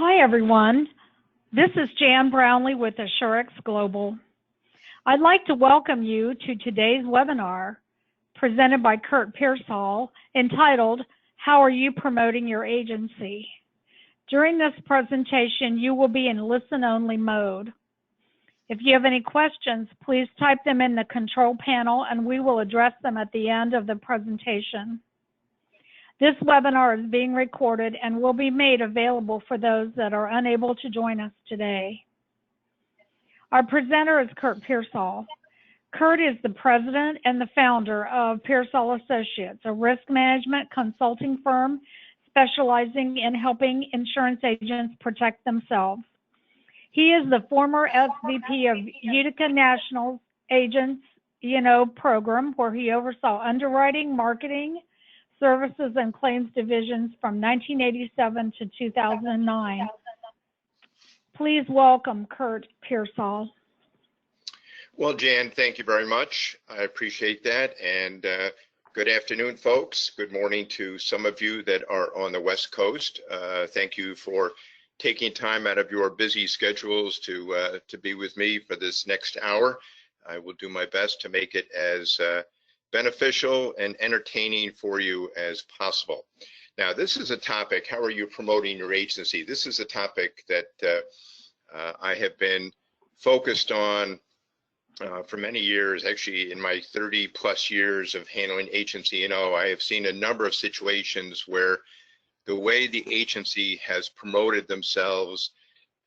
Hi, everyone. This is Jan Brownlee with Assurex Global. I'd like to welcome you to today's webinar presented by Kurt Pearsall entitled, How Are You Promoting Your Agency? During this presentation, you will be in listen-only mode. If you have any questions, please type them in the control panel and we will address them at the end of the presentation. This webinar is being recorded and will be made available for those that are unable to join us today. Our presenter is Kurt Pearsall. Kurt is the president and the founder of Pearsall Associates, a risk management consulting firm specializing in helping insurance agents protect themselves. He is the former SVP of Utica National's Agents E&O program, where he oversaw underwriting, marketing, services, and claims divisions from 1987 to 2009. Please welcome Kurt Pearsall. Well, Jan, thank you very much. I appreciate that. And good afternoon, folks. Good morning to some of you that are on the West Coast. Thank you for taking time out of your busy schedules to be with me for this next hour. I will do my best to make it as beneficial and entertaining for you as possible. Now, this is a topic, how are you promoting your agency? This is a topic that I have been focused on for many years. Actually, in my 30 plus years of handling agency, I have seen a number of situations where the way the agency has promoted themselves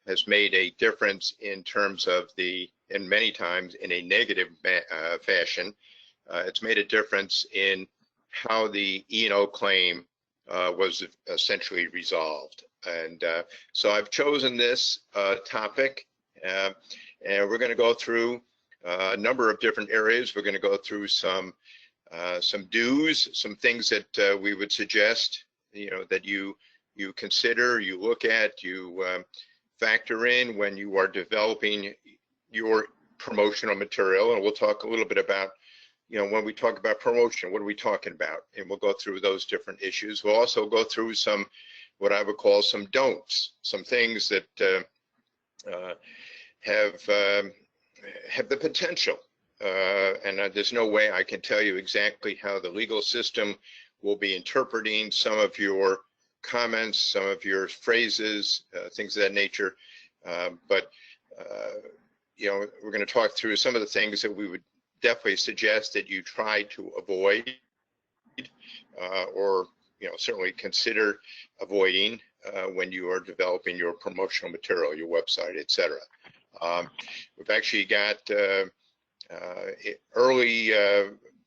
has made a difference in terms of and many times in a negative fashion. It's made a difference in how the E&O claim was essentially resolved. And so I've chosen this topic, and we're going to go through a number of different areas. We're going to go through some do's, some things that we would suggest, that you consider, you look at, you factor in when you are developing your promotional material. And we'll talk a little bit about when we talk about promotion, what are we talking about? And we'll go through those different issues. We'll also go through some, what I would call some don'ts, some things that have the potential. And there's no way I can tell you exactly how the legal system will be interpreting some of your comments, some of your phrases, things of that nature. But we're going to talk through some of the things that we would definitely suggest that you try to avoid or certainly consider avoiding when you are developing your promotional material, your website, etc. We've actually got early,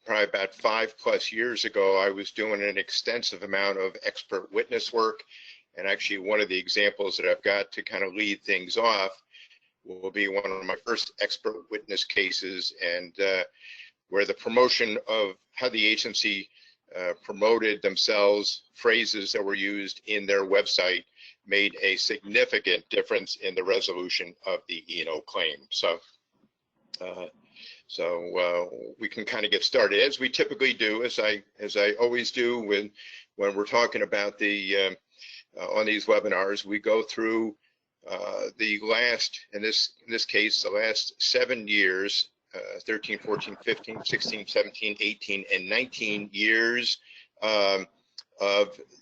probably about 5+ years ago, I was doing an extensive amount of expert witness work, and actually one of the examples that I've got to kind of lead things off will be one of my first expert witness cases, and where the promotion of how the agency promoted themselves, phrases that were used in their website made a significant difference in the resolution of the E&O claim. So we can kind of get started, as we typically do, as I always do when we're talking about on these webinars. We go through the last, in this case, the last 7 years, 13, 14, 15, 16, 17, 18, and 19 years of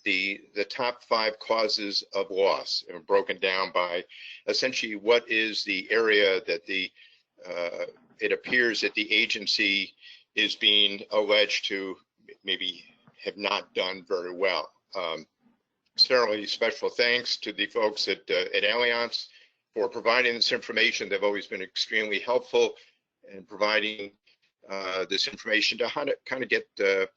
the top 5 causes of loss, and broken down by essentially what is the area that it appears that the agency is being alleged to maybe have not done very well. Certainly special thanks to the folks at Allianz for providing this information. They've always been extremely helpful in providing this information to kind of get the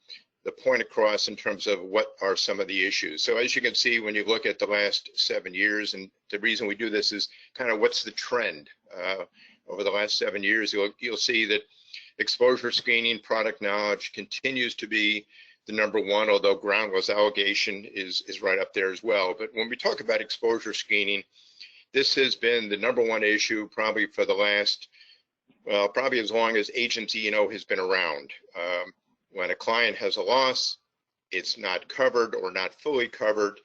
point across in terms of what are some of the issues. So as you can see, when you look at the last 7 years, and the reason we do this is kind of what's the trend over the last 7 years, you'll see that exposure screening, product knowledge continues to be the #1, although groundless allegation is right up there as well. But when we talk about exposure screening, this has been the #1 issue probably for the last, well, probably as long as agency has been around. When a client has a loss, it's not covered or not fully covered.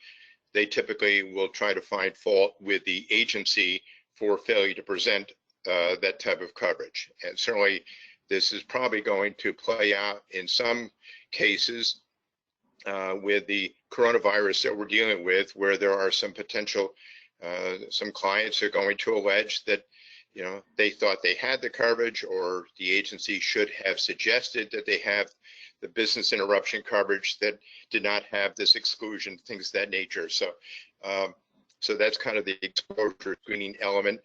they typically will try to find fault with the agency for failure to present that type of coverage. And certainly this is probably going to play out in some cases with the coronavirus that we're dealing with, where there are some potential, some clients are going to allege that, you know, they thought they had the coverage, or the agency should have suggested that they have the business interruption coverage that did not have this exclusion, things of that nature. So, so that's kind of the exposure screening element.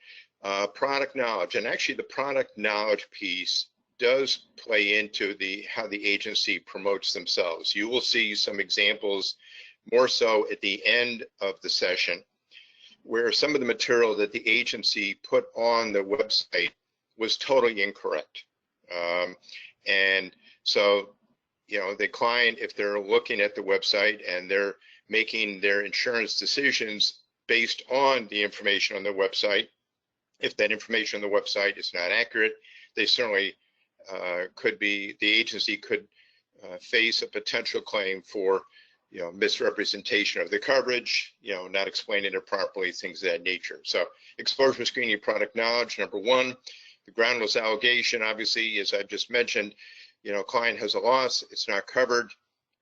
Product knowledge, and actually the product knowledge piece does play into how the agency promotes themselves. You will see some examples more so at the end of the session, where some of the material that the agency put on the website was totally incorrect. And so, you know, the client, if they're looking at the website and they're making their insurance decisions based on the information on the website, if that information on the website is not accurate, they certainly could be, the agency could face a potential claim for, you know, misrepresentation of the coverage, you know, not explaining it properly, things of that nature. So exposure screening product knowledge, number one. The groundless allegation, obviously, as I've just mentioned, you know, client has a loss, it's not covered,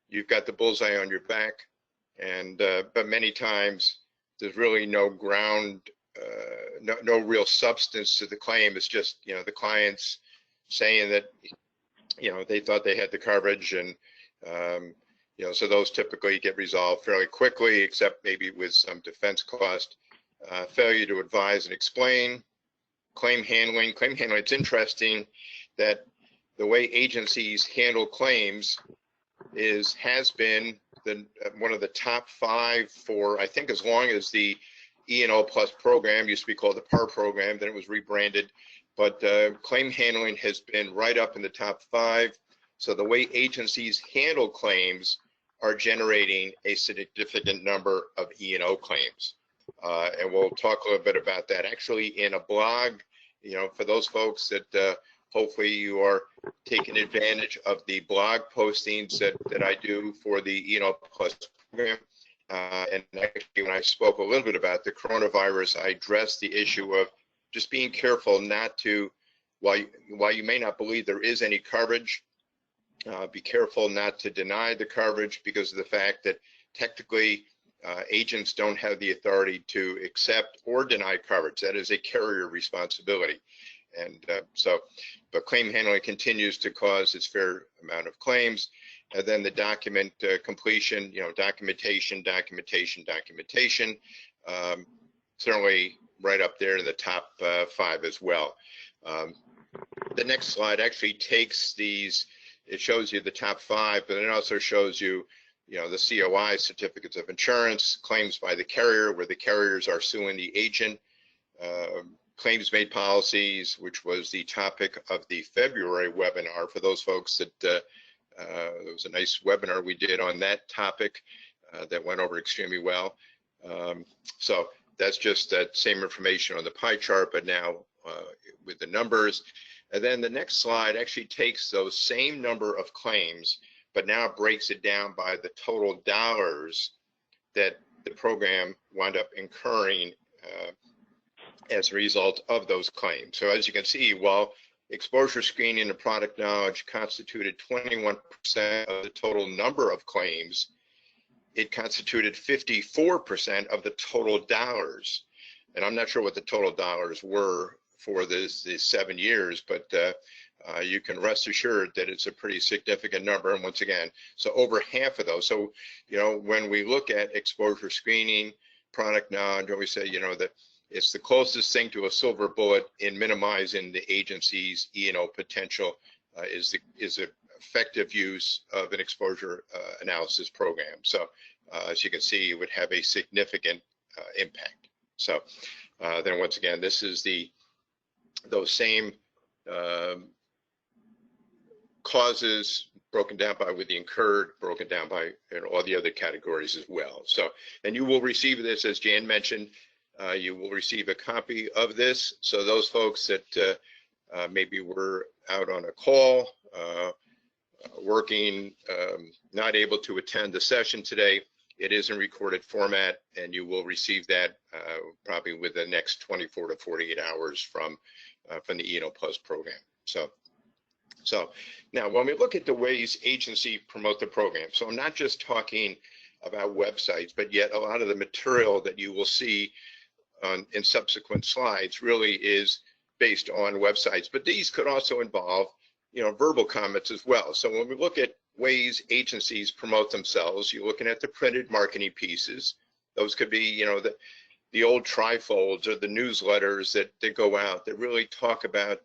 you've got the bullseye on your back, and but many times there's really no ground, no real substance to the claim. It's just, you know, the client's saying that, you know, they thought they had the coverage, and you know, so those typically get resolved fairly quickly, except maybe with some defense cost. Failure to advise and explain. Claim handling. Claim handling, it's interesting that the way agencies handle claims has been one of the top 5 for, I think, as long as the E&O Plus program used to be called the PAR program, then it was rebranded. But claim handling has been right up in the top 5. So the way agencies handle claims are generating a significant number of E&O claims. And we'll talk a little bit about that actually in a blog, you know, for those folks that hopefully you are taking advantage of the blog postings that I do for the E&O Plus program. And actually, when I spoke a little bit about the coronavirus, I addressed the issue of just being careful not to, while you may not believe there is any coverage, be careful not to deny the coverage, because of the fact that technically agents don't have the authority to accept or deny coverage. That is a carrier responsibility. And but claim handling continues to cause its fair amount of claims. And then the document completion, you know, documentation, certainly right up there in the top 5 as well. The next slide actually takes these, it shows you the top 5, but it also shows you, you know, the COI, certificates of insurance, claims by the carrier, where the carriers are suing the agent, claims made policies, which was the topic of the February webinar. For those folks that, it was a nice webinar we did on that topic that went over extremely well. So that's just that same information on the pie chart, but now with the numbers. And then the next slide actually takes those same number of claims, but now breaks it down by the total dollars that the program wound up incurring as a result of those claims. So as you can see, while exposure screening and product knowledge constituted 21% of the total number of claims, it constituted 54% of the total dollars. And I'm not sure what the total dollars were for this 7 years, but you can rest assured that it's a pretty significant number. And once again, so over half of those. So, you know, when we look at exposure screening, product knowledge, we say, you know, that it's the closest thing to a silver bullet in minimizing the agency's E&O potential is the effective use of an exposure analysis program. So as you can see, it would have a significant impact. So then once again, this is those same causes broken down by with the incurred, broken down by, you know, all the other categories as well. So, and you will receive this, as Jan mentioned, you will receive a copy of this. So those folks that maybe were out on a call, working, not able to attend the session today, It is in recorded format, and you will receive that probably within the next 24 to 48 hours from the E&O Plus program. So now when we look at the ways agencies promote the program, so I'm not just talking about websites, but yet a lot of the material that you will see in subsequent slides really is based on websites, but these could also involve, verbal comments as well. So when we look at ways agencies promote themselves, you're looking at the printed marketing pieces. Those could be, the old trifolds or the newsletters that go out that really talk about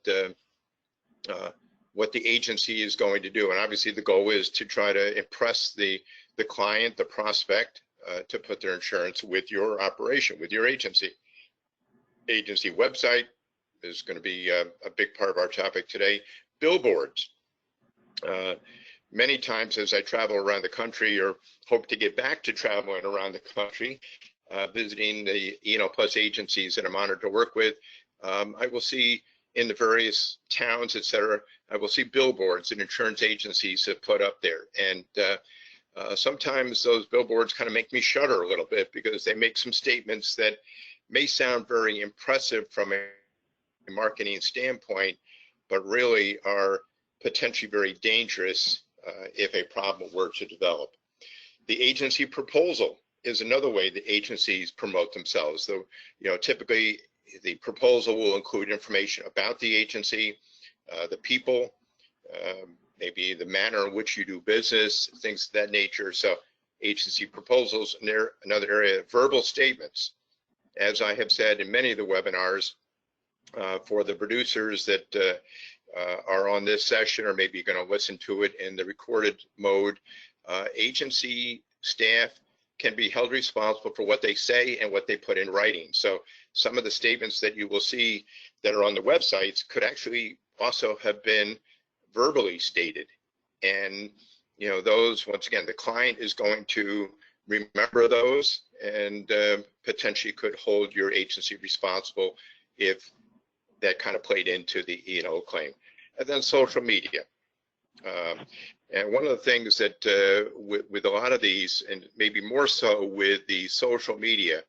what the agency is going to do. And obviously the goal is to try to impress the client, the prospect, to put their insurance with your operation, with your agency. Agency website is going to be a big part of our topic today. Billboards. Many times as I travel around the country, or hope to get back to traveling around the country, visiting the E&O Plus agencies that I'm honored to work with, I will see in the various towns, et cetera, I will see billboards that insurance agencies have put up there. And sometimes those billboards kind of make me shudder a little bit, because they make some statements that may sound very impressive from a marketing standpoint, but really are potentially very dangerous if a problem were to develop. The agency proposal is another way that agencies promote themselves. So, typically the proposal will include information about the agency, the people, maybe the manner in which you do business, things of that nature. So agency proposals, and they're another area. Verbal statements, as I have said in many of the webinars, for the producers that are on this session, or maybe going to listen to it in the recorded mode, agency staff can be held responsible for what they say and what they put in writing. So some of the statements that you will see that are on the websites could actually also have been verbally stated. And, those, once again, the client is going to remember those, and potentially could hold your agency responsible if that kind of played into the E&O claim. And then social media. And one of the things that with a lot of these, and maybe more so with the social media,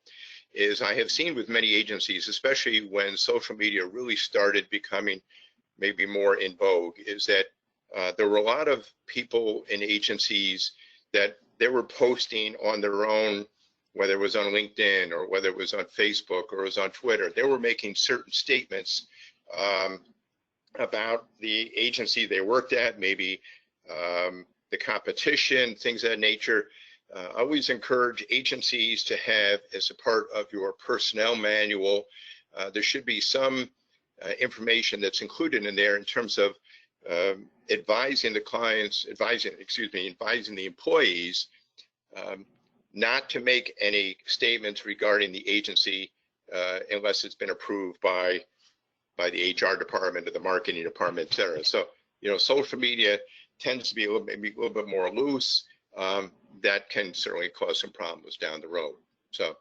is I have seen with many agencies, especially when social media really started becoming maybe more in vogue, is that there were a lot of people in agencies that they were posting on their own, whether it was on LinkedIn or whether it was on Facebook or it was on Twitter. They were making certain statements about the agency they worked at, maybe the competition, things of that nature. I always encourage agencies to have, as a part of your personnel manual, there should be some information that's included in there in terms of advising the clients, advising the employees not to make any statements regarding the agency unless it's been approved by the HR department or the marketing department, et cetera. So, social media tends to be maybe a little bit more loose. That can certainly cause some problems down the road. So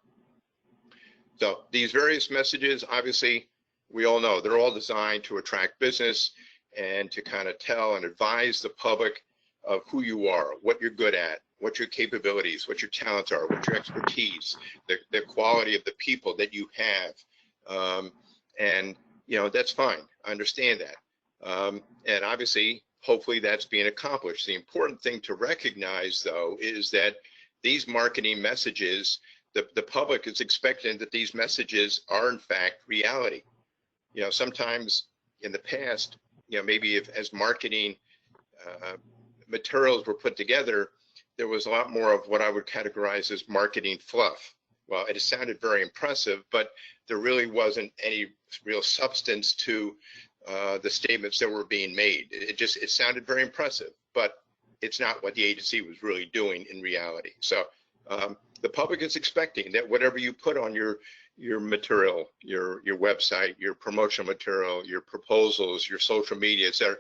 these various messages, obviously, we all know they're all designed to attract business and to kind of tell and advise the public of who you are, what you're good at, what your capabilities, what your talents are, what your expertise, the quality of the people that you have. And, that's fine. I understand that. And obviously, hopefully that's being accomplished. The important thing to recognize, though, is that these marketing messages, the public is expecting that these messages are in fact reality. Sometimes in the past, maybe as marketing materials were put together, there was a lot more of what I would categorize as marketing fluff. Well, it sounded very impressive, but there really wasn't any real substance to the statements that were being made. It sounded very impressive, but it's not what the agency was really doing in reality. So the public is expecting that whatever you put on your material, your website, your promotional material, your proposals, your social media, et cetera,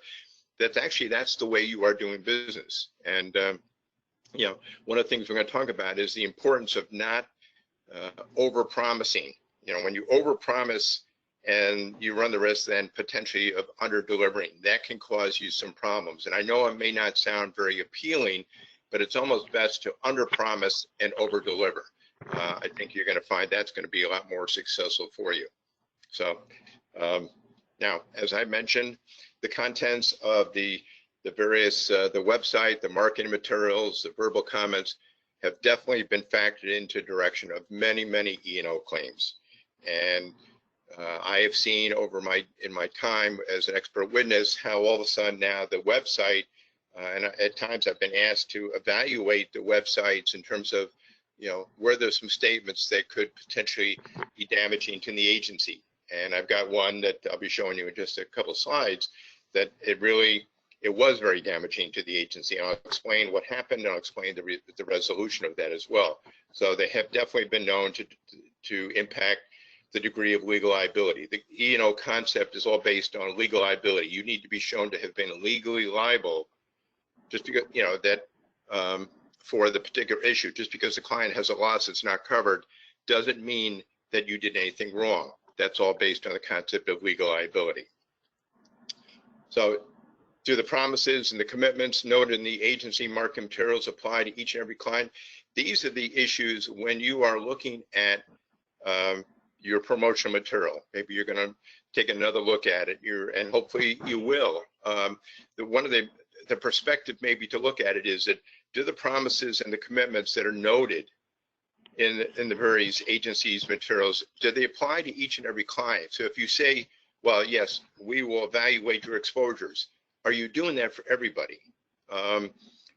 that's the way you are doing business. And one of the things we're going to talk about is the importance of not over-promising. When you over-promise and you run the risk then potentially of under-delivering, that can cause you some problems. And I know it may not sound very appealing but it's almost best to underpromise and overdeliver. I think you're going to find that's going to be a lot more successful for you. So now, as I mentioned, the contents of the various, the website, the marketing materials, the verbal comments have definitely been factored into direction of many, many E&O claims. And I have seen in my time as an expert witness how all of a sudden now the website, and at times I've been asked to evaluate the websites in terms of, where there's some statements that could potentially be damaging to the agency. And I've got one that I'll be showing you in just a couple of slides that it was very damaging to the agency. And I'll explain what happened, and I'll explain the resolution of that as well. So they have definitely been known to impact the degree of legal liability. The E&O concept is all based on legal liability. You need to be shown to have been legally liable just because, that for the particular issue. Just because the client has a loss that's not covered doesn't mean that you did anything wrong. That's all based on the concept of legal liability. So do the promises and the commitments noted in the agency marketing materials apply to each and every client? These are the issues when you are looking at your promotional material. Maybe you're going to take another look at it, and hopefully you will. One of the perspective maybe to look at it is that do the promises and the commitments that are noted in the various agencies materials, do they apply to each and every client? So if you say, well, yes, we will evaluate your exposures, are you doing that for everybody?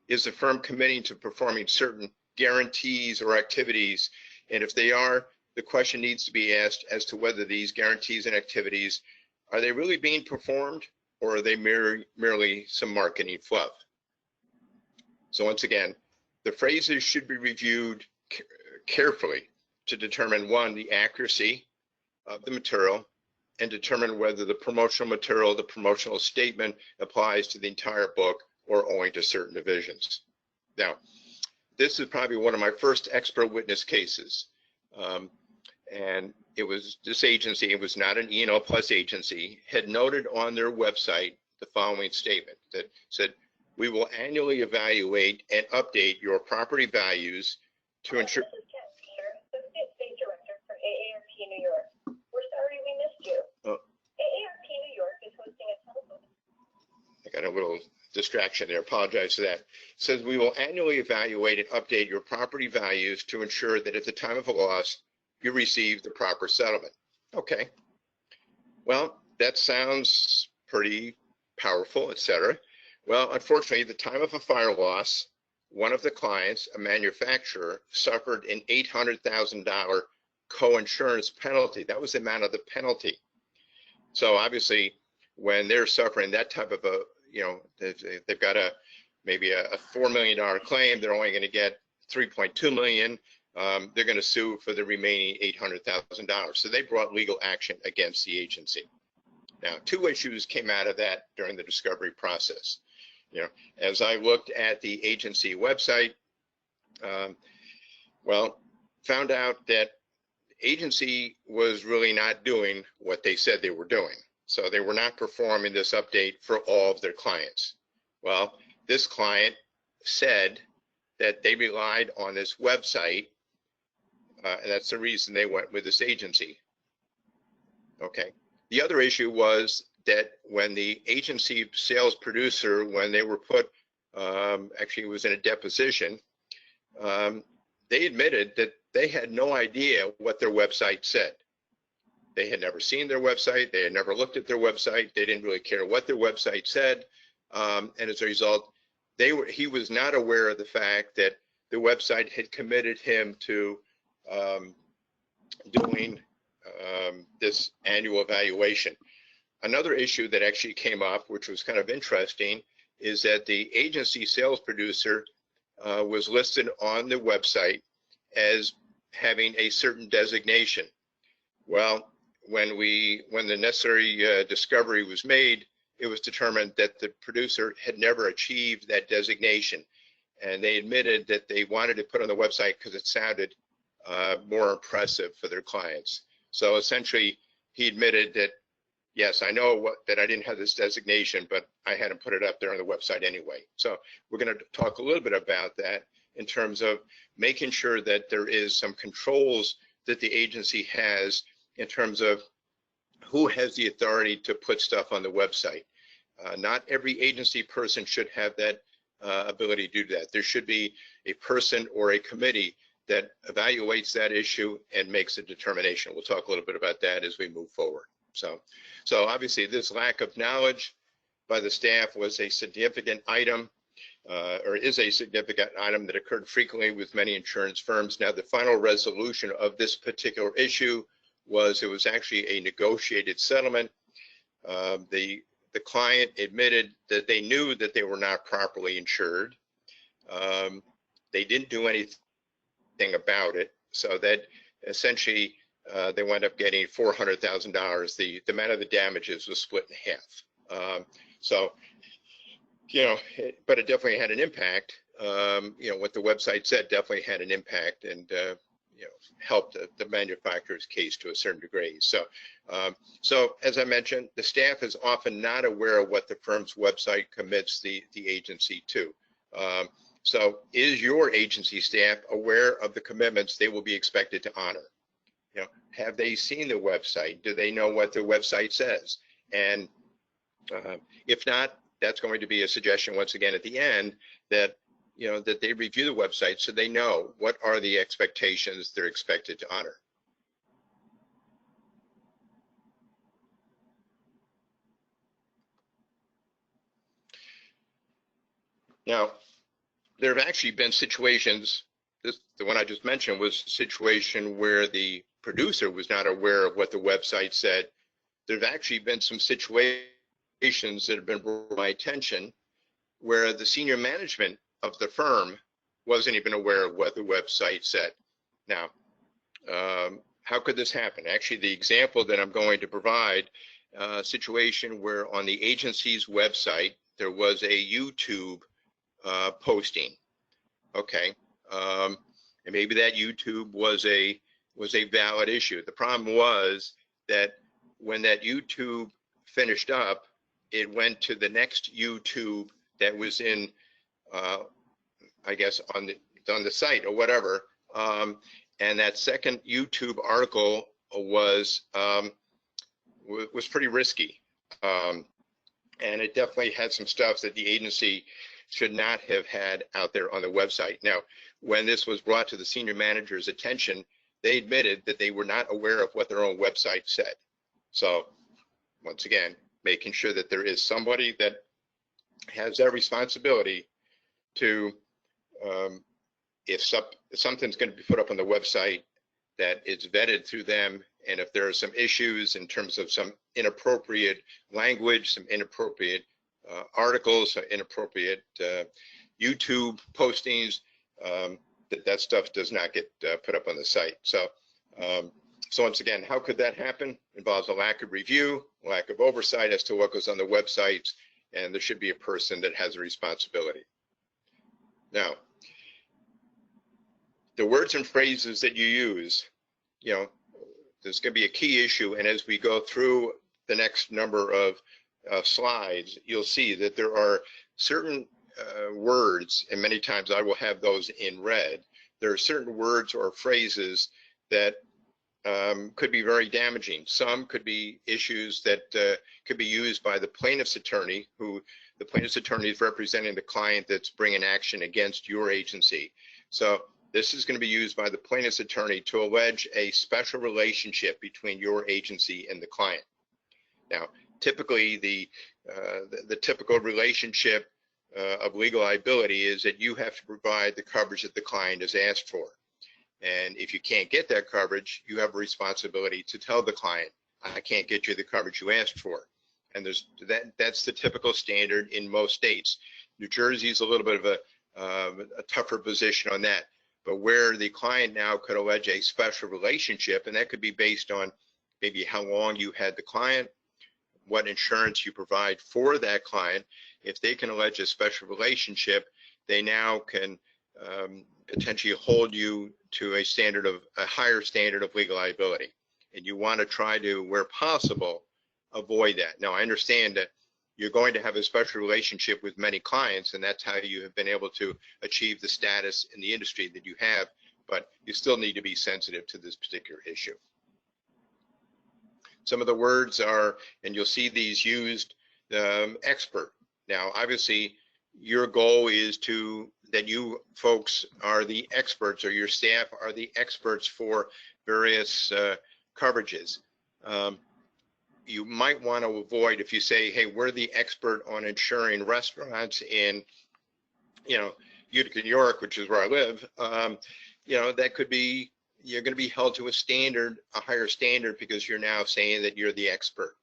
Is the firm committing to performing certain guarantees or activities? And if they are, the question needs to be asked as to whether these guarantees and activities, are they really being performed, or are they merely some marketing fluff? So once again, the phrases should be reviewed carefully to determine, one, the accuracy of the material, and determine whether the promotional material, the promotional statement applies to the entire book or only to certain divisions. Now, this is probably one of my first expert witness cases. And it was this agency, it was not an E&O Plus agency, had noted on their website the following statement that said, we will annually evaluate and update your property values to ensure. This is Ken Peter, Associate State Director for AARP New York. We're sorry we missed you. AARP New York is hosting a telephone. I got a little distraction there, apologize for that. It says we will annually evaluate and update your property values to ensure that at the time of a loss, you receive the proper settlement. Okay. Well, that sounds pretty powerful, etc. Well, unfortunately, at the time of a fire loss, one of the clients, a manufacturer, suffered an $800,000 co-insurance penalty. That was the amount of the penalty. So obviously, when they're suffering that type of a, they've got maybe a $4 million claim, they're only going to get $3.2 million. They're going to sue for the remaining $800,000. So they brought legal action against the agency. Now, two issues came out of that during the discovery process. As I looked at the agency website, found out that agency was really not doing what they said they were doing. So they were not performing this update for all of their clients. Well, this client said that they relied on this website, and that's the reason they went with this agency. Okay. The other issue was that when the agency sales producer, when they were put, actually it was in a deposition, they admitted that they had no idea what their website said. They had never seen their website. They had never looked at their website. They didn't really care what their website said. And as a result, he was not aware of the fact that the website had committed him to doing this annual evaluation. Another issue that actually came up, which was kind of interesting, is that the agency sales producer was listed on the website as having a certain designation. Well, when the necessary discovery was made, it was determined that the producer had never achieved that designation. And they admitted that they wanted to put on the website because it sounded more impressive for their clients. So essentially, he admitted that yes, I know that I didn't have this designation, but I had to put it up there on the website anyway. So we're going to talk a little bit about that in terms of making sure that there is some controls that the agency has in terms of who has the authority to put stuff on the website. Not every agency person should have that ability to do that. There should be a person or a committee that evaluates that issue and makes a determination. We'll talk a little bit about that as we move forward. So obviously this lack of knowledge by the staff was a significant item, or is a significant item that occurred frequently with many insurance firms. Now, the final resolution of this particular issue was, it was actually a negotiated settlement. The client admitted that they knew that they were not properly insured. They didn't do anything about it, so that essentially they wound up getting $400,000. The amount of the damages was split in half. So, but it definitely had an impact. What the website said definitely had an impact, and helped the manufacturer's case to a certain degree. So as I mentioned, the staff is often not aware of what the firm's website commits the agency to. So is your agency staff aware of the commitments they will be expected to honor? Have they seen the website? Do they know what the website says? And if not, that's going to be a suggestion once again at the end, that that they review the website so they know what are the expectations they're expected to honor. Now, there have actually been situations, the one I just mentioned was a situation where the producer was not aware of what the website said. There have actually been some situations that have been brought to my attention where the senior management of the firm wasn't even aware of what the website said. Now, how could this happen? Actually, the example that I'm going to provide, a situation where on the agency's website, there was a YouTube posting. Okay, and maybe that YouTube was a valid issue. The problem was that when that YouTube finished up, it went to the next YouTube that was in, I guess, on the site or whatever, and that second YouTube article was pretty risky, and it definitely had some stuff that the agency should not have had out there on the website. Now, when this was brought to the senior manager's attention, they admitted that they were not aware of what their own website said. So, once again, making sure that there is somebody that has that responsibility to, if something's going to be put up on the website, that it's vetted through them, and if there are some issues in terms of some inappropriate language, some inappropriate articles, inappropriate YouTube postings, that stuff does not get put up on the site. So once again, how could that happen? Involves a lack of review, lack of oversight as to what goes on the websites, and there should be a person that has a responsibility. Now, the words and phrases that you use, there's going to be a key issue, and as we go through the next number of slides, you'll see that there are certain words, and many times I will have those in red. There are certain words or phrases that could be very damaging. Some could be issues that could be used by the plaintiff's attorney, who the plaintiff's attorney is representing the client that's bringing action against your agency. So this is going to be used by the plaintiff's attorney to allege a special relationship between your agency and the client. Now, typically the typical relationship of legal liability is that you have to provide the coverage that the client has asked for. And if you can't get that coverage, you have a responsibility to tell the client, I can't get you the coverage you asked for. And that's the typical standard in most states. New Jersey is a little bit of a tougher position on that. But where the client now could allege a special relationship, and that could be based on maybe how long you had the client, what insurance you provide for that client. If they can allege a special relationship, they now can potentially hold you to a higher standard of legal liability. And you want to try to, where possible, avoid that. Now, I understand that you're going to have a special relationship with many clients, and that's how you have been able to achieve the status in the industry that you have, but you still need to be sensitive to this particular issue. Some of the words are, and you'll see these used, expert. Now, obviously, your goal is that you folks are the experts, or your staff are the experts for various coverages. You might want to avoid, if you say, hey, we're the expert on insuring restaurants in, Utica, New York, which is where I live, that could be, you're going to be held to a higher standard, because you're now saying that you're the expert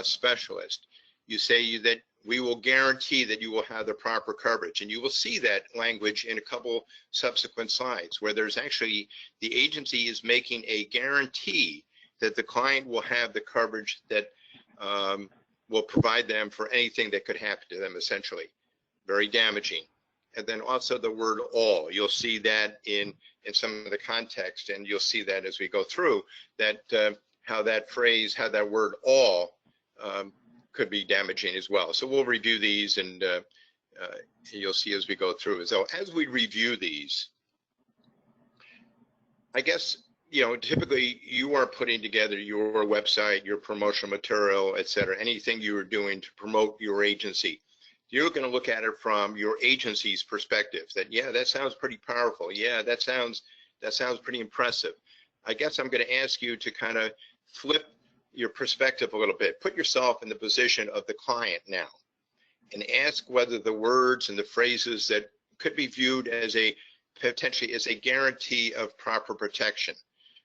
specialist. You say that we will guarantee that you will have the proper coverage, and you will see that language in a couple subsequent slides, where there's actually, the agency is making a guarantee that the client will have the coverage that will provide them for anything that could happen to them, essentially. Very damaging. And then also the word all, you'll see that in some of the context, and you'll see that as we go through, that how that word all could be damaging as well. So we'll review these, and you'll see as we go through. So as we review these, I guess, typically you are putting together your website, your promotional material, et cetera, anything you are doing to promote your agency. You're going to look at it from your agency's perspective, that, yeah, that sounds pretty powerful. Yeah, that sounds pretty impressive. I guess I'm going to ask you to kind of flip your perspective a little bit. Put yourself in the position of the client now, and ask whether the words and the phrases that could be viewed as potentially as a guarantee of proper protection,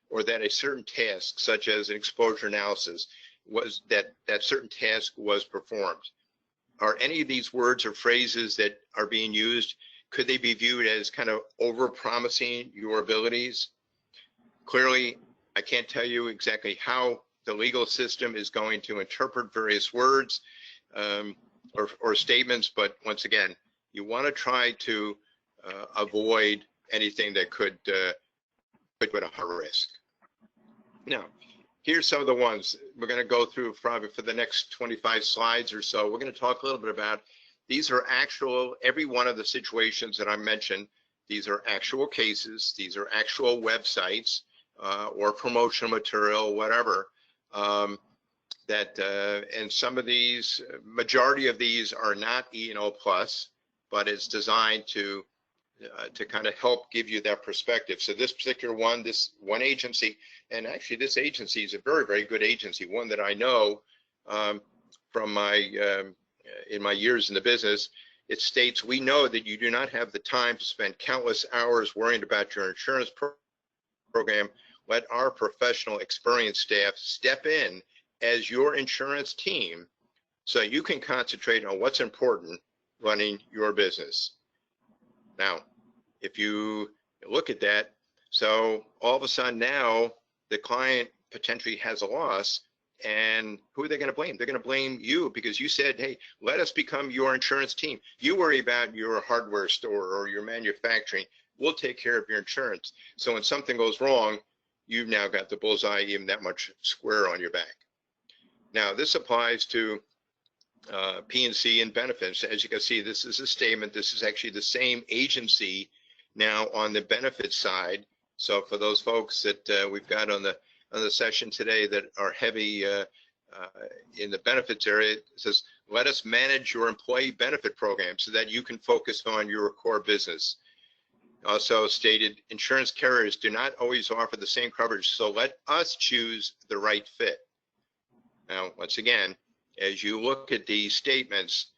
or that a certain task, such as an exposure analysis, that certain task was performed. Are any of these words or phrases that are being used, could they be viewed as kind of over-promising your abilities? Clearly, I can't tell you exactly how the legal system is going to interpret various words or statements, but once again, you want to try to avoid anything that could put a high risk. Now, here's some of the ones we're going to go through probably for the next 25 slides or so. We're going to talk a little bit about, these are actual, every one of the situations that I mentioned, these are actual cases, these are actual websites or promotional material, whatever, and some of these, majority of these are not E&O Plus, but it's designed to kind of help give you that perspective. So this particular one, this one agency, and actually this agency is a very, very good agency, one that I know from in my years in the business. It states, we know that you do not have the time to spend countless hours worrying about your insurance program. Let our professional experienced staff step in as your insurance team so you can concentrate on what's important running your business. Now, if you look at that, so all of a sudden now the client potentially has a loss, and who are they going to blame? They're going to blame you, because you said, hey, let us become your insurance team. You worry about your hardware store or your manufacturing. We'll take care of your insurance. So when something goes wrong, you've now got the bullseye even that much square on your back. Now, this applies to P&C and benefits. As you can see, this is a statement. This is actually the same agency now on the benefits side. So for those folks that we've got on the session today that are heavy in the benefits area, it says, let us manage your employee benefit program so that you can focus on your core business. Also stated, insurance carriers do not always offer the same coverage, so let us choose the right fit. Now, once again, as you look at these statements,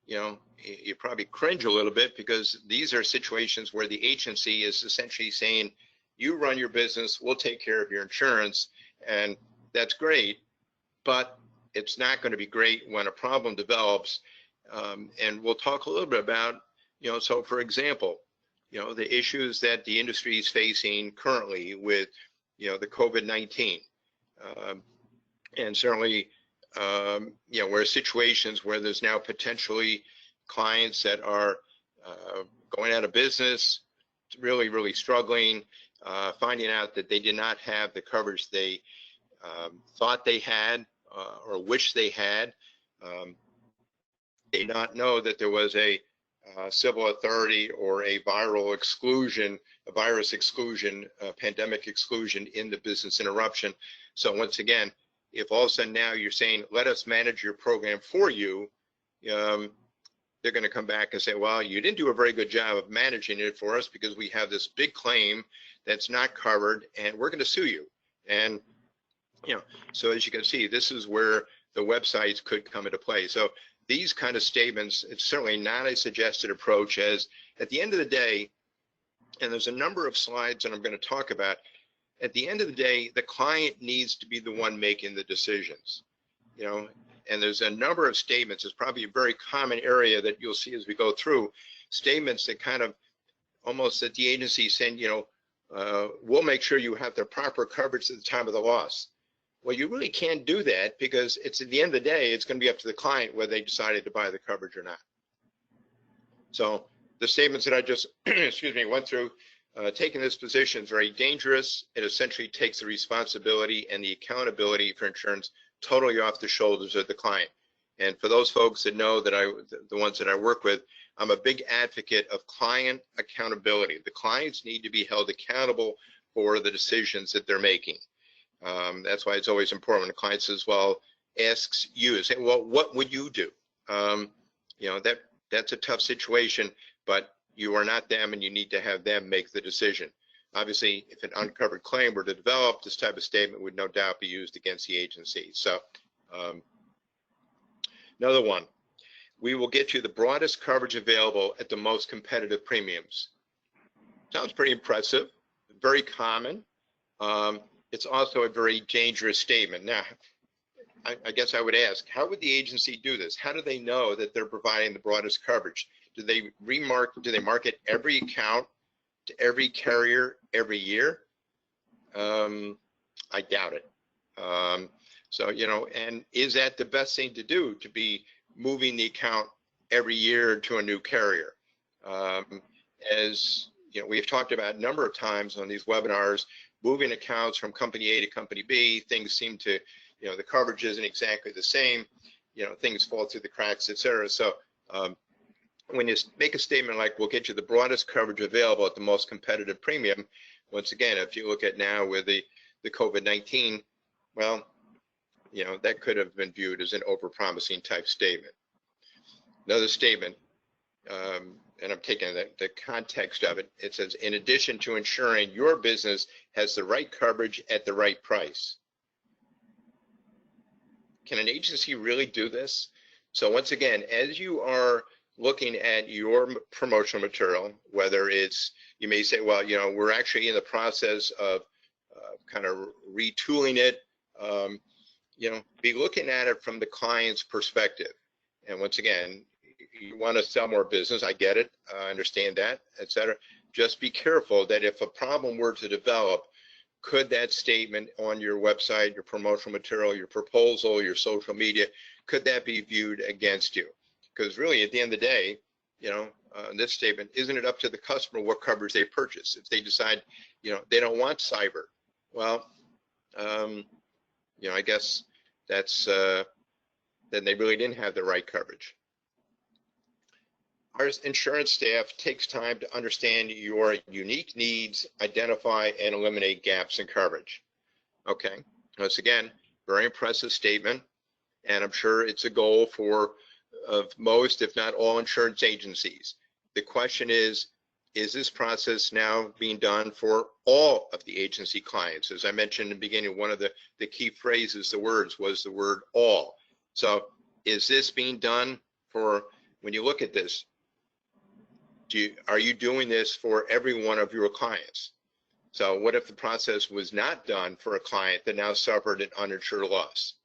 you probably cringe a little bit, because these are situations where the agency is essentially saying, you run your business, we'll take care of your insurance, and that's great, but it's not going to be great when a problem develops. And we'll talk a little bit about, so for example, the issues that the industry is facing currently with, the COVID-19, and certainly, where situations where there's now potentially clients that are going out of business, really, really struggling, finding out that they did not have the coverage they thought they had, or wish they had. They did not know that there was a civil authority or a viral exclusion, a virus exclusion, a pandemic exclusion in the business interruption. So once again, if all of a sudden now you're saying, let us manage your program for you, they're going to come back and say, well, you didn't do a very good job of managing it for us because we have this big claim that's not covered and we're going to sue you. And, so as you can see, this is where the websites could come into play. So these kind of statements, it's certainly not a suggested approach, as at the end of the day, and there's a number of slides that I'm going to talk about, at the end of the day, the client needs to be the one making the decisions, and there's a number of statements. It's probably a very common area that you'll see as we go through, statements that kind of almost that the agency saying, we'll make sure you have the proper coverage at the time of the loss. Well, you really can't do that because it's at the end of the day, it's going to be up to the client whether they decided to buy the coverage or not. So the statements that I just, went through, taking this position is very dangerous. It essentially takes the responsibility and the accountability for insurance totally off the shoulders of the client. And for those folks that know that the ones that I work with, I'm a big advocate of client accountability. The clients need to be held accountable for the decisions that they're making. That's why it's always important when the client says, well, asks you, say, well, what would you do? That's a tough situation, but you are not them and you need to have them make the decision. Obviously, if an uncovered claim were to develop, this type of statement would no doubt be used against the agency. So another one, we will get you the broadest coverage available at the most competitive premiums. Sounds pretty impressive, very common. It's also a very dangerous statement. Now, I guess I would ask, how would the agency do this? How do they know that they're providing the broadest coverage? Do they market every account to every carrier every year? I doubt it. So, and is that the best thing to do, to be moving the account every year to a new carrier? As we've talked about a number of times on these webinars, moving accounts from company A to company B, things seem to, the coverage isn't exactly the same, things fall through the cracks, et cetera. So when you make a statement like, we'll get you the broadest coverage available at the most competitive premium, once again, if you look at now with the COVID-19, well, that could have been viewed as an overpromising type statement. Another statement, and I'm taking the context of it, it says, in addition to ensuring your business has the right coverage at the right price. Can an agency really do this? So once again, as you are looking at your promotional material, whether it's, you may say, well, we're actually in the process of kind of retooling it, be looking at it from the client's perspective. And once again, you want to sell more business, I get it, I understand that, et cetera. Just be careful that if a problem were to develop, could that statement on your website, your promotional material, your proposal, your social media, could that be viewed against you? Because really, at the end of the day, this statement, isn't it up to the customer what coverage they purchase? If they decide, they don't want cyber, well, I guess that's, then they really didn't have the right coverage. Our insurance staff takes time to understand your unique needs, identify and eliminate gaps in coverage. Okay, once again, very impressive statement, and I'm sure it's a goal for of most, if not all, insurance agencies. The question is this process now being done for all of the agency clients? As I mentioned in the beginning, one of the key phrases, the words, was the word all. So is this being done for, when you look at this, are you doing this for every one of your clients? So what if the process was not done for a client that now suffered an uninsured loss?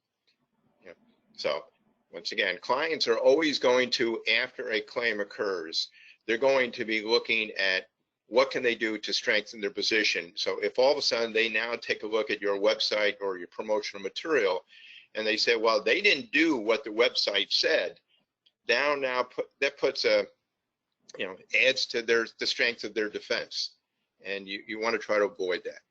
So once again, clients are always going to, after a claim occurs, they're going to be looking at what can they do to strengthen their position. So if all of a sudden they now take a look at your website or your promotional material and they say, well, they didn't do what the website said, that puts a, adds to the strength of their defense. And you want to try to avoid that.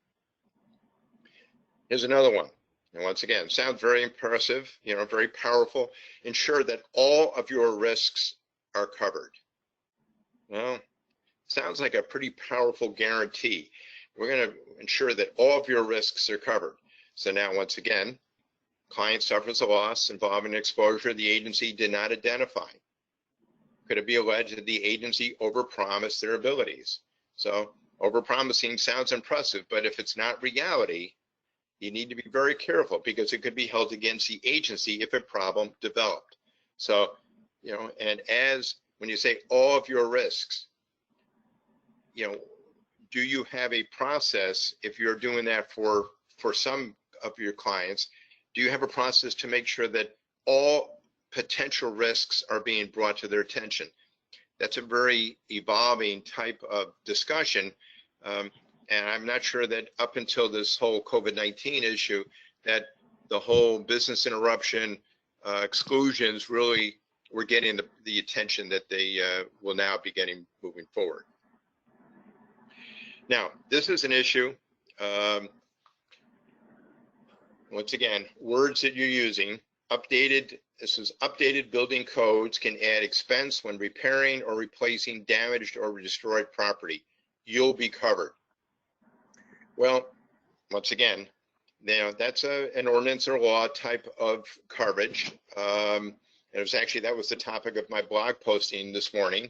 Here's another one. And once again, sounds very impressive, very powerful. Ensure that all of your risks are covered. Well, sounds like a pretty powerful guarantee. We're going to ensure that all of your risks are covered. So now, once again, client suffers a loss involving exposure the agency did not identify. Could it be alleged that the agency overpromised their abilities? So overpromising sounds impressive, but if it's not reality, you need to be very careful because it could be held against the agency if a problem developed. So, and when you say all of your risks, do you have a process, if you're doing that for some of your clients, do you have a process to make sure that all potential risks are being brought to their attention? That's a very evolving type of discussion. And I'm not sure that up until this whole COVID-19 issue, that the whole business interruption exclusions really were getting the attention that they will now be getting moving forward. Now, this is an issue. Once again, words that you're using, this is updated building codes can add expense when repairing or replacing damaged or destroyed property. You'll be covered. Well, once again, that's an ordinance or law type of coverage. And it was actually, that was the topic of my blog posting this morning.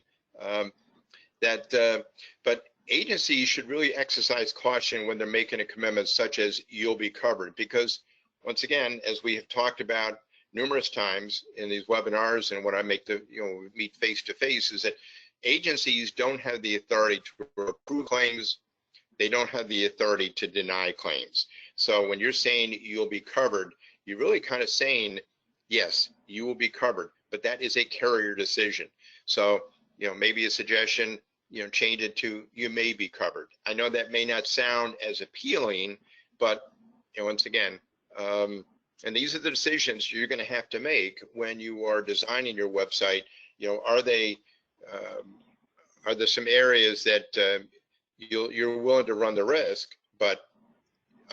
But agencies should really exercise caution when they're making a commitment such as you'll be covered, because once again, as we have talked about numerous times in these webinars and when I make meet face to face, is that agencies don't have the authority to approve claims. They don't have the authority to deny claims. So when you're saying you'll be covered, you're really kind of saying, yes, you will be covered, but that is a carrier decision. So, maybe a suggestion, change it to you may be covered. I know that may not sound as appealing, but once again, and these are the decisions you're going to have to make when you are designing your website. Are there some areas that you're willing to run the risk, but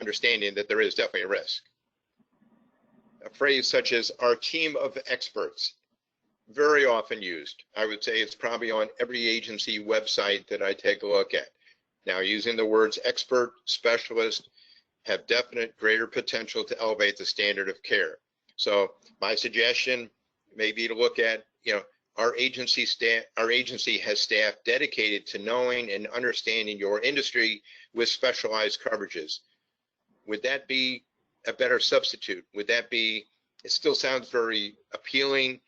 understanding that there is definitely a risk. A phrase such as our team of experts, very often used. I would say it's probably on every agency website that I take a look at. Now, using the words expert, specialist, have definite greater potential to elevate the standard of care. So my suggestion may be to look at, our agency has staff dedicated to knowing and understanding your industry with specialized coverages. Would that be a better substitute? Would that be, it still sounds very appealing,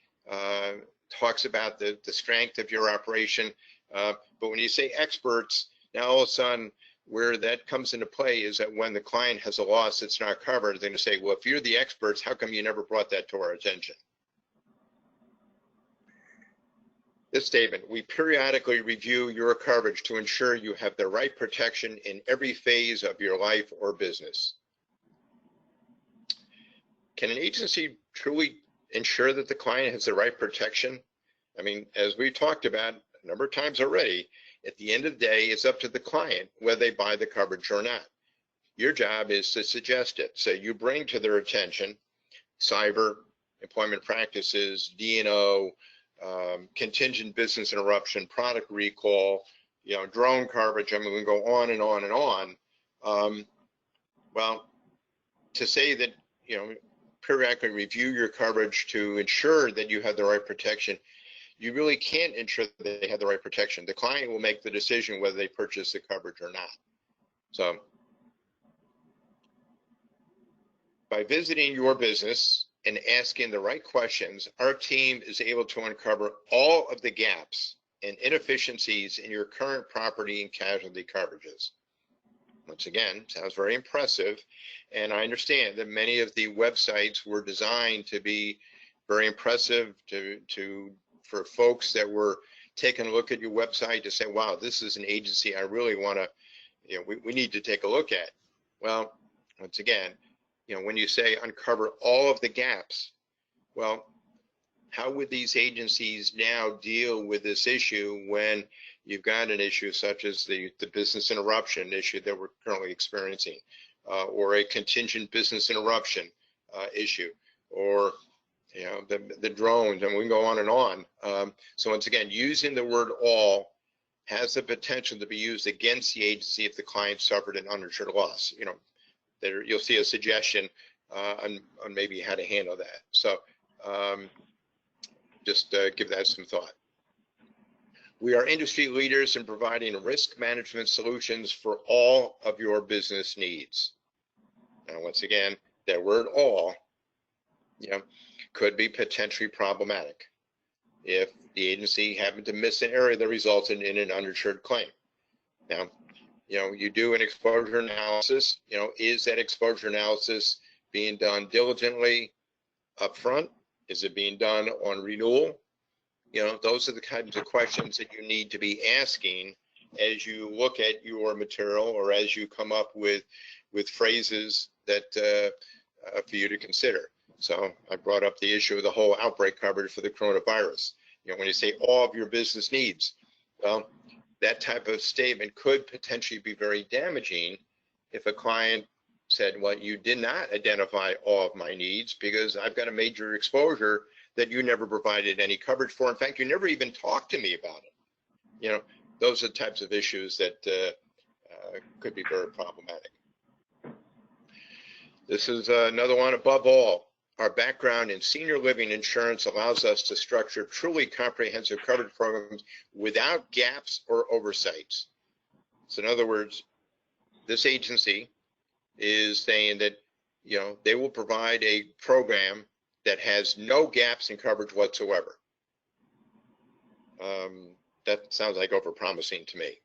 talks about the strength of your operation, but when you say experts, now all of a sudden where that comes into play is that when the client has a loss that's not covered, they're going to say, well, if you're the experts, how come you never brought that to our attention? This statement, we periodically review your coverage to ensure you have the right protection in every phase of your life or business. Can an agency truly ensure that the client has the right protection? I mean, as we talked about a number of times already, at the end of the day, it's up to the client whether they buy the coverage or not. Your job is to suggest it. So you bring to their attention cyber, employment practices, D&O, contingent business interruption, product recall, drone coverage. I mean, we can go on and on and on. Well, to say that, periodically review your coverage to ensure that you have the right protection, you really can't ensure that they have the right protection. The client will make the decision whether they purchase the coverage or not. So by visiting your business and asking the right questions, our team is able to uncover all of the gaps and inefficiencies in your current property and casualty coverages. Once again, sounds very impressive. And I understand that many of the websites were designed to be very impressive for folks that were taking a look at your website to say, wow, this is an agency I really want to, we need to take a look at. Well, once again, when you say uncover all of the gaps, well, how would these agencies now deal with this issue when you've got an issue such as the business interruption issue that we're currently experiencing? or a contingent business interruption issue, or the drones, and we can go on and on. So once again, using the word all has the potential to be used against the agency if the client suffered an uninsured loss. There you'll see a suggestion on maybe how to handle that. So just give that some thought. We are industry leaders in providing risk management solutions for all of your business needs. Now, once again, that word all, could be potentially problematic if the agency happened to miss an area that resulted in an uninsured claim. Now, you do an exposure analysis. Is that exposure analysis being done diligently upfront? Is it being done on renewal? Those are the kinds of questions that you need to be asking as you look at your material, or as you come up with phrases that for you to consider. So I brought up the issue of the whole outbreak coverage for the coronavirus. When you say all of your business needs, well, that type of statement could potentially be very damaging if a client said, well, you did not identify all of my needs because I've got a major exposure that you never provided any coverage for. In fact, you never even talked to me about it. Those are the types of issues that could be very problematic. This is another one. Above all, our background in senior living insurance allows us to structure truly comprehensive coverage programs without gaps or oversights. So in other words, this agency is saying that, they will provide a program that has no gaps in coverage whatsoever. That sounds like overpromising to me.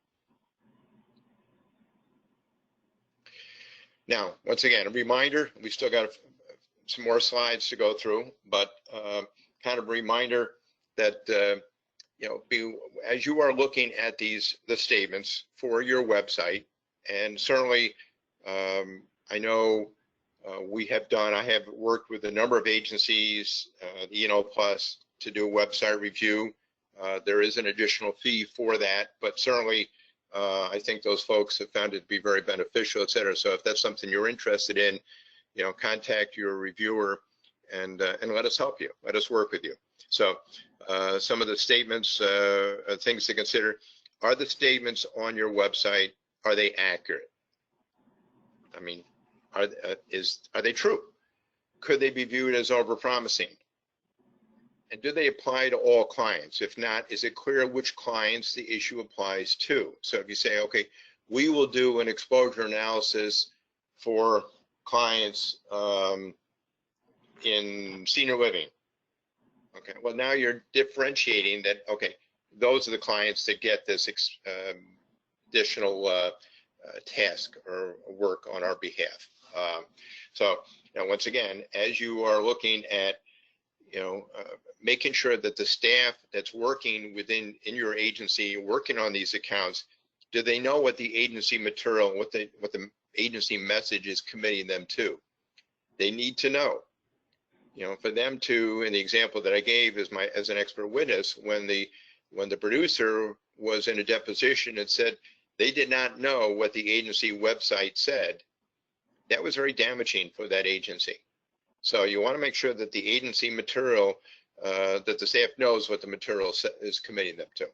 Now, once again, a reminder, we still got some more slides to go through, but kind of a reminder that, as you are looking at the statements for your website, and certainly I know I have worked with a number of agencies, Plus, to do a website review. There is an additional fee for that, but certainly I think those folks have found it to be very beneficial, et cetera. So if that's something you're interested in, contact your reviewer and let us help you. Let us work with you. So some of the statements, things to consider: are the statements on your website, are they accurate? I mean, are they true? Could they be viewed as overpromising? And do they apply to all clients? If not, is it clear which clients the issue applies to? So if you say, okay, we will do an exposure analysis for clients in senior living. Okay, well, now you're differentiating that, okay, those are the clients that get this additional task or work on our behalf. So now, once again, as you are looking at, making sure that the staff that's working in your agency, working on these accounts, do they know what the agency material, what the agency message is committing them to? They need to know. For them to, in the example that I gave as an expert witness, when the producer was in a deposition and said they did not know what the agency website said, that was very damaging for that agency. So you want to make sure that the agency material, that the staff knows what the material is committing them to.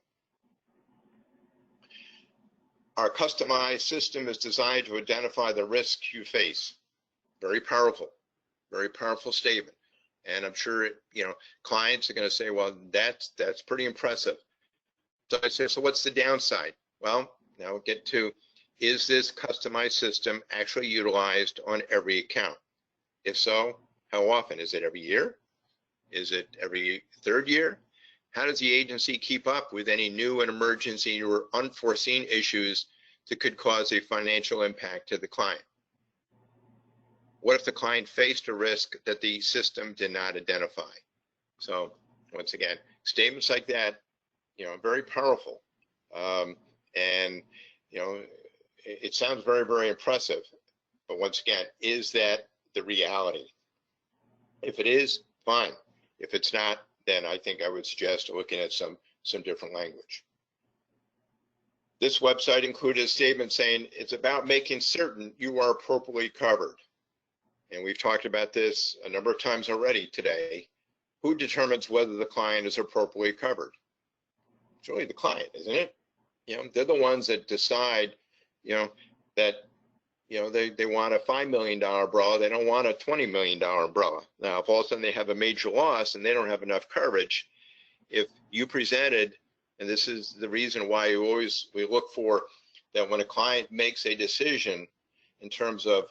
Our customized system is designed to identify the risks you face. Very powerful statement. And I'm sure, clients are going to say, well, that's pretty impressive. So I say, so what's the downside? Well, now we'll get to, is this customized system actually utilized on every account? If so, how often? Is it every year? Is it every third year? How does the agency keep up with any new and emergency or unforeseen issues that could cause a financial impact to the client? What if the client faced a risk that the system did not identify? So once again, statements like that, very powerful. And, it sounds very, very impressive. But once again, is that the reality? If it is, fine. If it's not, then I think I would suggest looking at some different language. This website included a statement saying it's about making certain you are appropriately covered. And we've talked about this a number of times already today. Who determines whether the client is appropriately covered? It's really the client, isn't it? They're the ones that decide, that, they want a $5 million umbrella. They don't want a $20 million umbrella. Now, if all of a sudden they have a major loss and they don't have enough coverage, if you presented, and this is the reason why we look for that when a client makes a decision in terms of,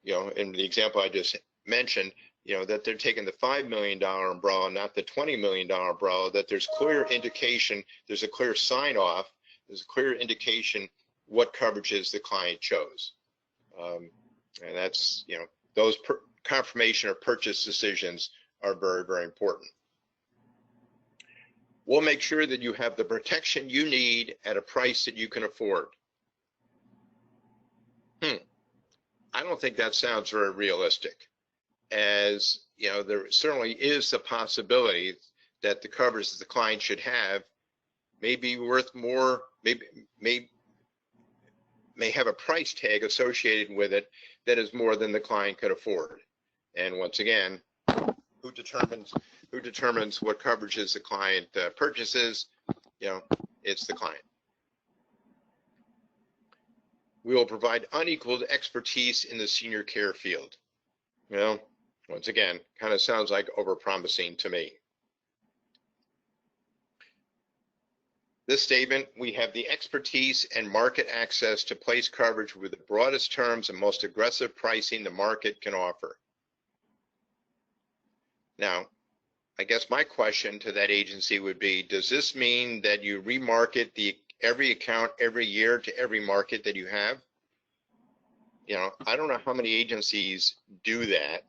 in the example I just mentioned, that they're taking the $5 million umbrella, not the $20 million umbrella, that there's clear indication, there's a clear sign off, there's a clear indication what coverages the client chose. And that's, those confirmation or purchase decisions are very, very important. We'll make sure that you have the protection you need at a price that you can afford. I don't think that sounds very realistic. As there certainly is the possibility that the coverage that the client should have may be worth more, may have a price tag associated with it that is more than the client could afford. And once again, who determines what coverages the client purchases? It's the client. We will provide unequaled expertise in the senior care field. Once again, kind of sounds like overpromising to me. This statement, we have the expertise and market access to place coverage with the broadest terms and most aggressive pricing the market can offer. Now, I guess my question to that agency would be, does this mean that you remarket every account every year to every market that you have? I don't know how many agencies do that.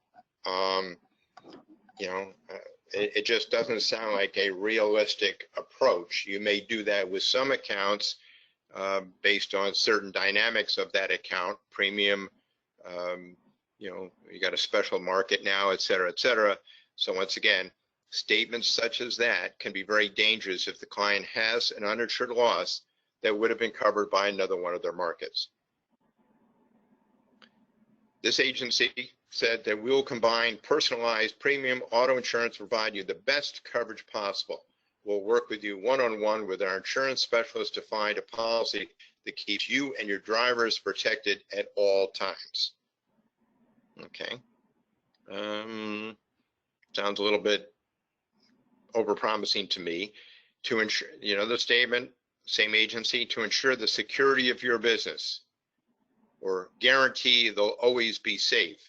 It just doesn't sound like a realistic approach. You may do that with some accounts based on certain dynamics of that account, premium, you got a special market now, et cetera, et cetera. So once again, statements such as that can be very dangerous if the client has an uninsured loss that would have been covered by another one of their markets. This agency said that we will combine personalized premium auto insurance to provide you the best coverage possible. We'll work with you one-on-one with our insurance specialist to find a policy that keeps you and your drivers protected at all times. Okay. Sounds a little bit overpromising to me. To ensure, the statement, same agency, to ensure the security of your business or guarantee they'll always be safe.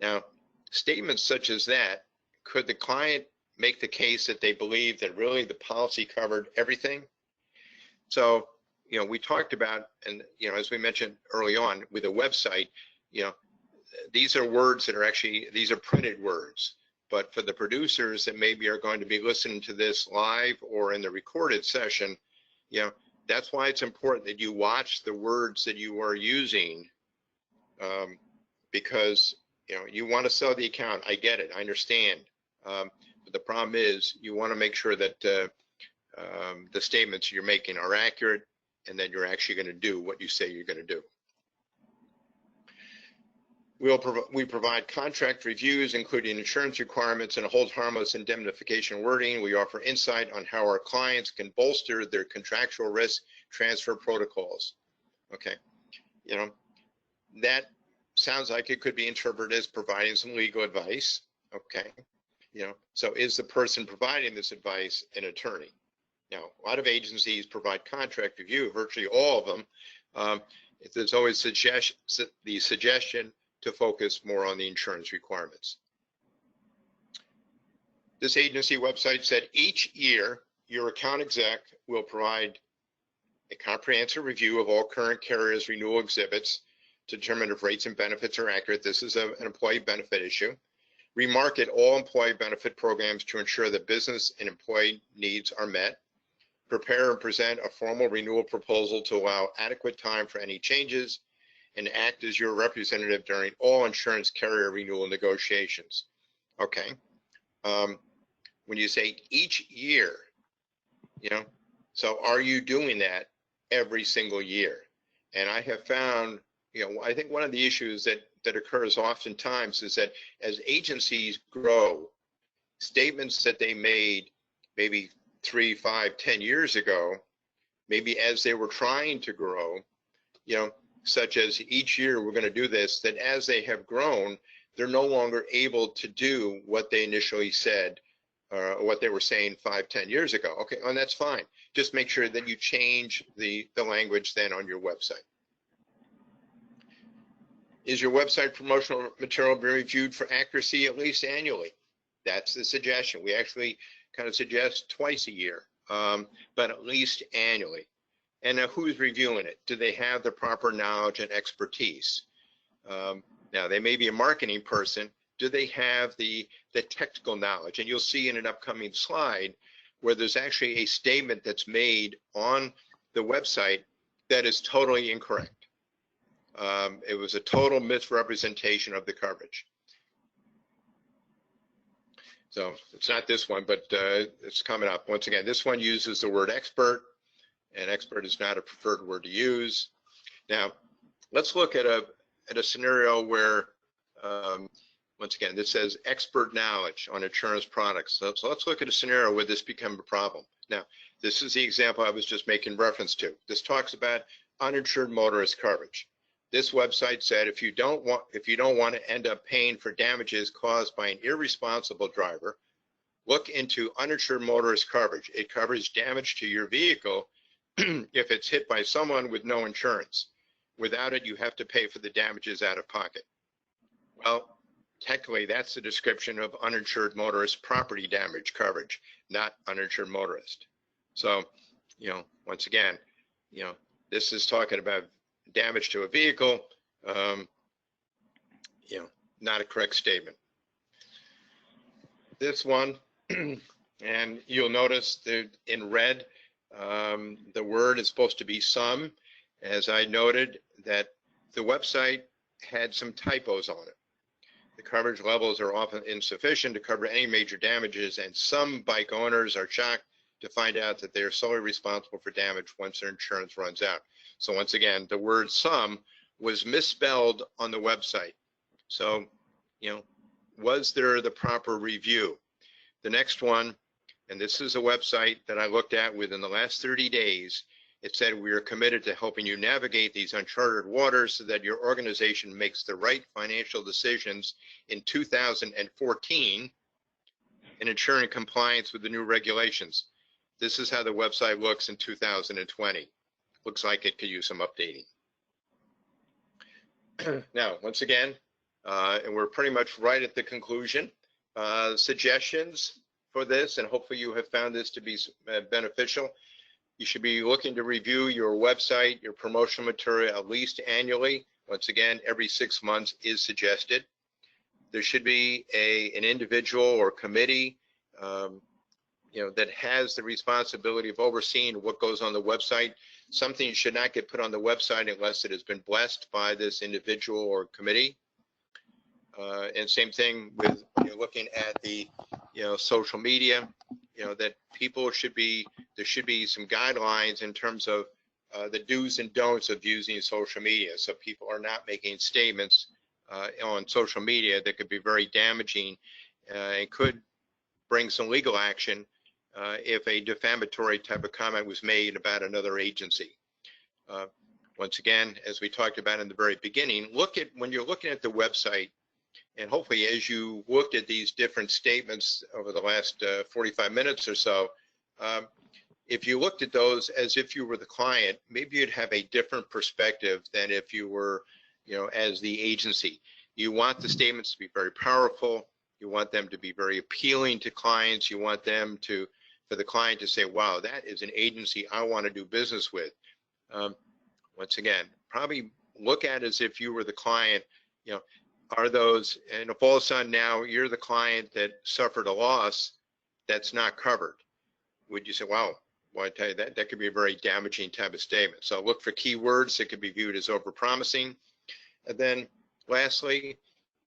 Now, statements such as that, could the client make the case that they believe that really the policy covered everything? So, we talked about, and, as we mentioned early on with a website, these are words that are actually, these are printed words. But for the producers that maybe are going to be listening to this live or in the recorded session, that's why it's important that you watch the words that you are using, because you want to sell the account. I get it. I understand. But the problem is you want to make sure that the statements you're making are accurate and that you're actually going to do what you say you're going to do. We provide contract reviews, including insurance requirements and hold harmless indemnification wording. We offer insight on how our clients can bolster their contractual risk transfer protocols. Okay, that sounds like it could be interpreted as providing some legal advice. Okay, so is the person providing this advice an attorney? Now, a lot of agencies provide contract review, virtually all of them. There's always the suggestion to focus more on the insurance requirements. This agency website said each year your account exec will provide a comprehensive review of all current carriers' renewal exhibits to determine if rates and benefits are accurate. This is an employee benefit issue. Remarket all employee benefit programs to ensure that business and employee needs are met. Prepare and present a formal renewal proposal to allow adequate time for any changes, and act as your representative during all insurance carrier renewal negotiations. Okay. When you say each year, so are you doing that every single year. And I have found, I think one of the issues that occurs oftentimes is that as agencies grow, statements that they made maybe 3, 5, 10 years ago, maybe as they were trying to grow, such as each year we're going to do this, that as they have grown, they're no longer able to do what they initially said, or what they were saying 5, 10 years ago. Okay, and that's fine. Just make sure that you change the language then on your website. Is your website promotional material being reviewed for accuracy at least annually? That's the suggestion. We actually kind of suggest twice a year, but at least annually. And now who's reviewing it? Do they have the proper knowledge and expertise? Now they may be a marketing person. Do they have the technical knowledge? And you'll see in an upcoming slide where there's actually a statement that's made on the website that is totally incorrect. It was a total misrepresentation of the coverage. So it's not this one, but it's coming up. Once again, this one uses the word expert, and expert is not a preferred word to use. Now, let's look at a scenario where, once again, this says expert knowledge on insurance products. So let's look at a scenario where this becomes a problem. Now, this is the example I was just making reference to. This talks about uninsured motorist coverage. This website said if you don't want to end up paying for damages caused by an irresponsible driver, look into uninsured motorist coverage. It covers damage to your vehicle if it's hit by someone with no insurance. Without it, you have to pay for the damages out of pocket. Well, technically, that's the description of uninsured motorist property damage coverage, not uninsured motorist. So, once again, this is talking about damage to a vehicle, not a correct statement. This one, and you'll notice that in red, the word is supposed to be some. As I noted, that the website had some typos on it. The coverage levels are often insufficient to cover any major damages, and some bike owners are shocked to find out that they are solely responsible for damage once their insurance runs out. So once again, the word some was misspelled on the website. So, was there the proper review? The next one, and this is a website that I looked at within the last 30 days, it said we are committed to helping you navigate these uncharted waters so that your organization makes the right financial decisions in 2014 and ensuring compliance with the new regulations. This is how the website looks in 2020. Looks like it could use some updating. Now, once again, and we're pretty much right at the conclusion, suggestions for this, and hopefully you have found this to be beneficial. You should be looking to review your website, your promotional material at least annually. Once again, every 6 months is suggested. There should be an individual or committee that has the responsibility of overseeing what goes on the website. Something should not get put on the website unless it has been blessed by this individual or committee. And same thing with looking at the social media, that people there should be some guidelines in terms of the do's and don'ts of using social media, so people are not making statements on social media that could be very damaging and could bring some legal action if a defamatory type of comment was made about another agency. Once again, as we talked about in the very beginning, when you're looking at the website, and hopefully as you looked at these different statements over the last 45 minutes or so, if you looked at those as if you were the client, maybe you'd have a different perspective than if you were, as the agency. You want the statements to be very powerful. You want them to be very appealing to clients. You want them for the client to say, wow, that is an agency I want to do business with. Once again, probably look at it as if you were the client. Are those, and if all of a sudden now you're the client that suffered a loss that's not covered, would you say, wow, well, I tell you that could be a very damaging type of statement. So look for keywords that could be viewed as overpromising. And then lastly,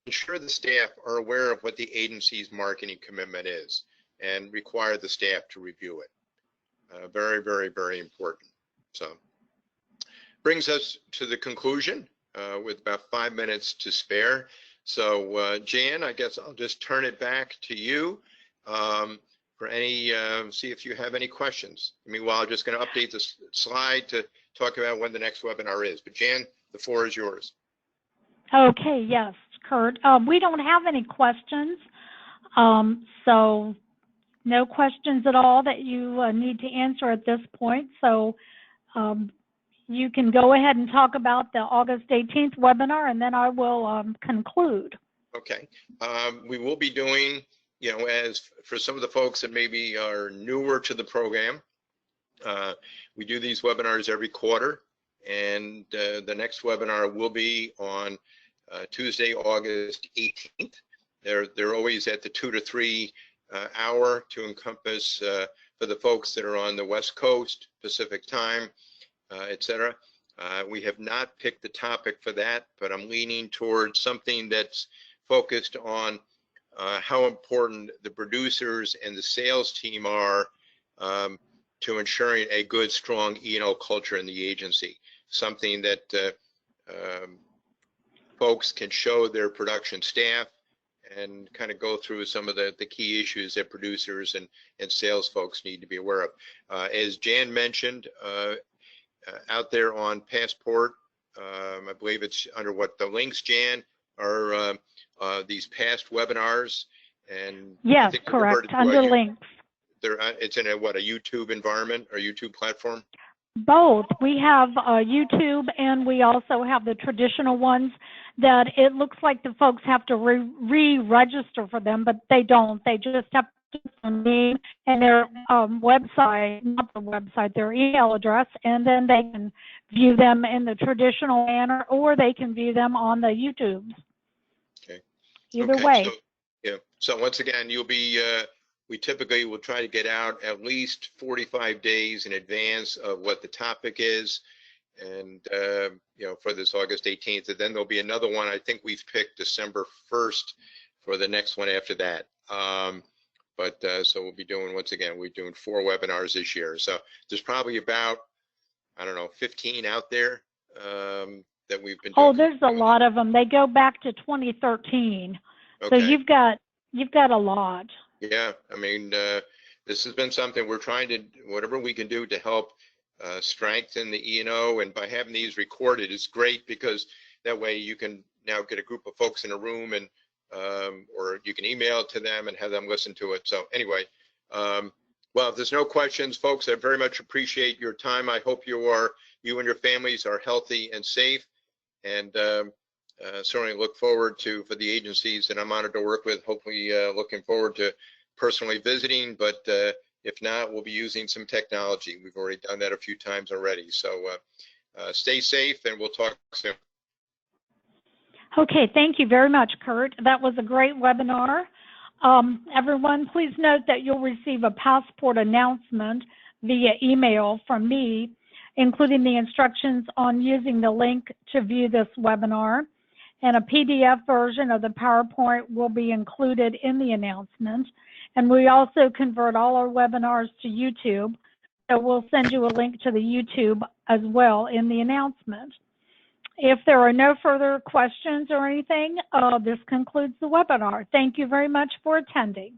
ensure the staff are aware of what the agency's marketing commitment is and require the staff to review it. Very, very, very important. So brings us to the conclusion with about 5 minutes to spare. So Jan, I guess I'll just turn it back to you for any, see if you have any questions. Meanwhile, I'm just going to update this slide to talk about when the next webinar is. But Jan, the floor is yours. Okay, yes, Kurt. We don't have any questions, so no questions at all that you need to answer at this point. So you can go ahead and talk about the August 18th webinar, and then I will conclude. Okay. We will be doing, you know, as for some of the folks that maybe are newer to the program, we do these webinars every quarter, and the next webinar will be on Tuesday, August 18th. They're always at the 2 to 3 hour to encompass for the folks that are on the West Coast, Pacific time, etc. We have not picked the topic for that, but I'm leaning towards something that's focused on how important the producers and the sales team are to ensuring a good, strong E&O culture in the agency. Something that folks can show their production staff and kind of go through some of the key issues that producers and sales folks need to be aware of. As Jan mentioned, out there on Passport, I believe it's under what the links, Jan, are these past webinars. And yes, correct, under links. It's in a YouTube environment or YouTube platform? Both. We have YouTube, and we also have the traditional ones that it looks like the folks have to re-register for them, but they don't. They just have to put their name and their website, not the website, their email address, and then they can view them in the traditional manner, or they can view them on the YouTubes. Okay. Either way. So, yeah. So once again, you'll be. We typically will try to get out at least 45 days in advance of what the topic is, and you know, for this August 18th, and then there'll be another one. I think we've picked December 1st for the next one after that. So we'll be doing, once again, we're doing 4 webinars this year. So there's probably about, I don't know, 15 out there that we've been doing. Oh, there's a lot of them. They go back to 2013. Okay. So you've got a lot. Yeah, I mean, this has been something we're trying to, whatever we can do to help strengthen the E&O, and by having these recorded is great, because that way you can now get a group of folks in a room, and or you can email it to them and have them listen to it. So anyway, well, if there's no questions, folks, I very much appreciate your time. I hope you and your families are healthy and safe, and certainly look forward to, for the agencies that I'm honored to work with, hopefully looking forward to personally visiting, but if not, we'll be using some technology. We've already done that a few times already. So stay safe, and we'll talk soon. Okay, thank you very much, Kurt. That was a great webinar. Everyone, please note that you'll receive a Passport announcement via email from me, including the instructions on using the link to view this webinar. And a PDF version of the PowerPoint will be included in the announcement. And we also convert all our webinars to YouTube, so we'll send you a link to the YouTube as well in the announcement. If there are no further questions or anything, this concludes the webinar. Thank you very much for attending.